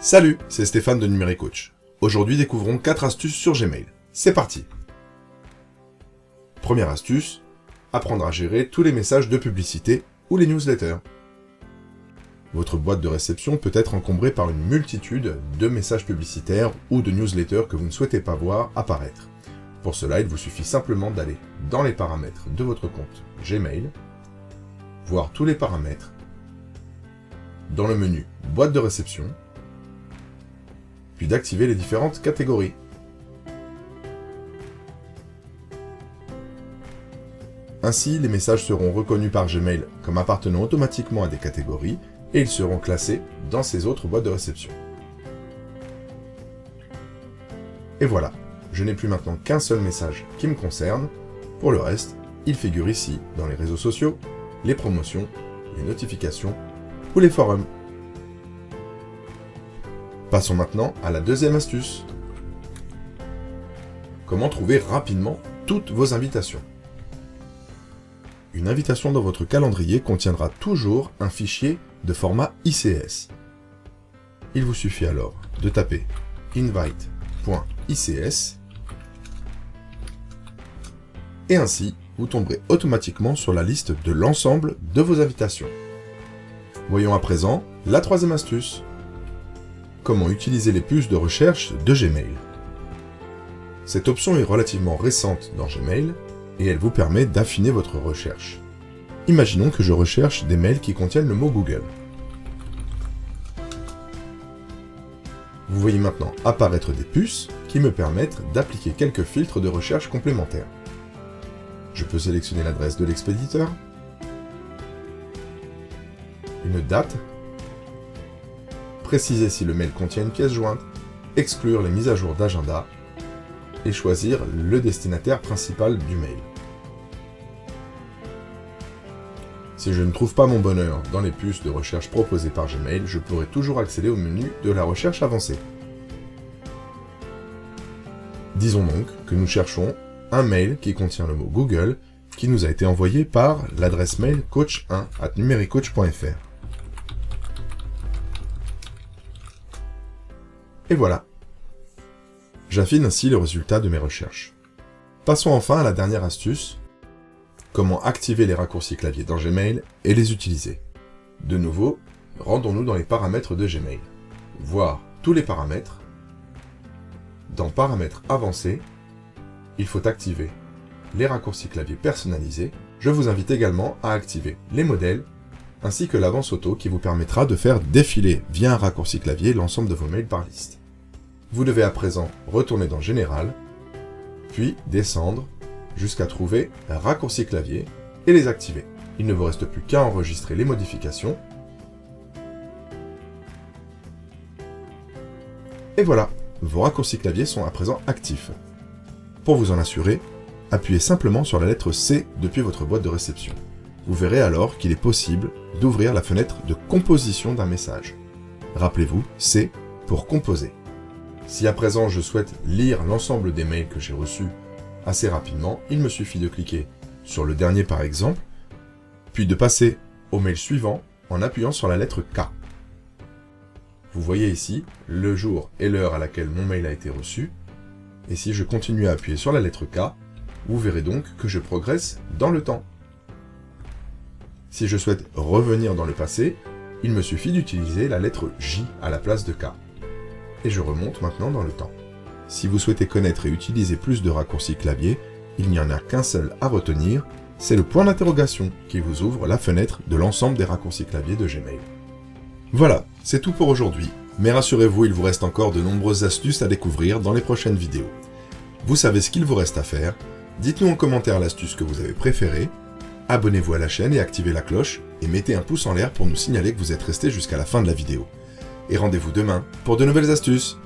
Salut, c'est Stéphane de NumériCoach. Aujourd'hui, découvrons 4 astuces sur Gmail. C'est parti. Première astuce, apprendre à gérer tous les messages de publicité ou les newsletters. Votre boîte de réception peut être encombrée par une multitude de messages publicitaires ou de newsletters que vous ne souhaitez pas voir apparaître. Pour cela, il vous suffit simplement d'aller dans les paramètres de votre compte Gmail, voir tous les paramètres, dans le menu boîte de réception, puis d'activer les différentes catégories. Ainsi, les messages seront reconnus par Gmail comme appartenant automatiquement à des catégories et ils seront classés dans ces autres boîtes de réception. Et voilà, je n'ai plus maintenant qu'un seul message qui me concerne. Pour le reste, il figure ici dans les réseaux sociaux, les promotions, les notifications ou les forums. Passons maintenant à la deuxième astuce. Comment trouver rapidement toutes vos invitations? Une invitation dans votre calendrier contiendra toujours un fichier de format ICS. Il vous suffit alors de taper invite.ics et ainsi vous tomberez automatiquement sur la liste de l'ensemble de vos invitations. Voyons à présent la troisième astuce. Comment utiliser les puces de recherche de Gmail. Cette option est relativement récente dans Gmail et elle vous permet d'affiner votre recherche. Imaginons que je recherche des mails qui contiennent le mot Google. Vous voyez maintenant apparaître des puces qui me permettent d'appliquer quelques filtres de recherche complémentaires. Je peux sélectionner l'adresse de l'expéditeur, une date, préciser si le mail contient une pièce jointe, exclure les mises à jour d'agenda et choisir le destinataire principal du mail. Si je ne trouve pas mon bonheur dans les puces de recherche proposées par Gmail, je pourrai toujours accéder au menu de la recherche avancée. Disons donc que nous cherchons un mail qui contient le mot Google qui nous a été envoyé par l'adresse mail coach1@numericoach.fr. Et voilà. J'affine ainsi le résultat de mes recherches. Passons enfin à la dernière astuce. Comment activer les raccourcis clavier dans Gmail et les utiliser. De nouveau, rendons-nous dans les paramètres de Gmail. Voir tous les paramètres. Dans Paramètres avancés, il faut activer les raccourcis clavier personnalisés. Je vous invite également à activer les modèles ainsi que l'avance auto qui vous permettra de faire défiler via un raccourci clavier l'ensemble de vos mails par liste. Vous devez à présent retourner dans Général, puis descendre jusqu'à trouver un raccourci clavier et les activer. Il ne vous reste plus qu'à enregistrer les modifications. Et voilà, vos raccourcis clavier sont à présent actifs. Pour vous en assurer, appuyez simplement sur la lettre C depuis votre boîte de réception. Vous verrez alors qu'il est possible d'ouvrir la fenêtre de composition d'un message. Rappelez-vous, C pour composer. Si à présent je souhaite lire l'ensemble des mails que j'ai reçus assez rapidement, il me suffit de cliquer sur le dernier par exemple, puis de passer au mail suivant en appuyant sur la lettre K. Vous voyez ici le jour et l'heure à laquelle mon mail a été reçu, et si je continue à appuyer sur la lettre K, vous verrez donc que je progresse dans le temps. Si je souhaite revenir dans le passé, il me suffit d'utiliser la lettre J à la place de K. Et je remonte maintenant dans le temps. Si vous souhaitez connaître et utiliser plus de raccourcis clavier, il n'y en a qu'un seul à retenir, c'est le point d'interrogation qui vous ouvre la fenêtre de l'ensemble des raccourcis clavier de Gmail. Voilà, c'est tout pour aujourd'hui, mais rassurez-vous, il vous reste encore de nombreuses astuces à découvrir dans les prochaines vidéos. Vous savez ce qu'il vous reste à faire, dites-nous en commentaire l'astuce que vous avez préférée, abonnez-vous à la chaîne et activez la cloche, et mettez un pouce en l'air pour nous signaler que vous êtes resté jusqu'à la fin de la vidéo. Et rendez-vous demain pour de nouvelles astuces.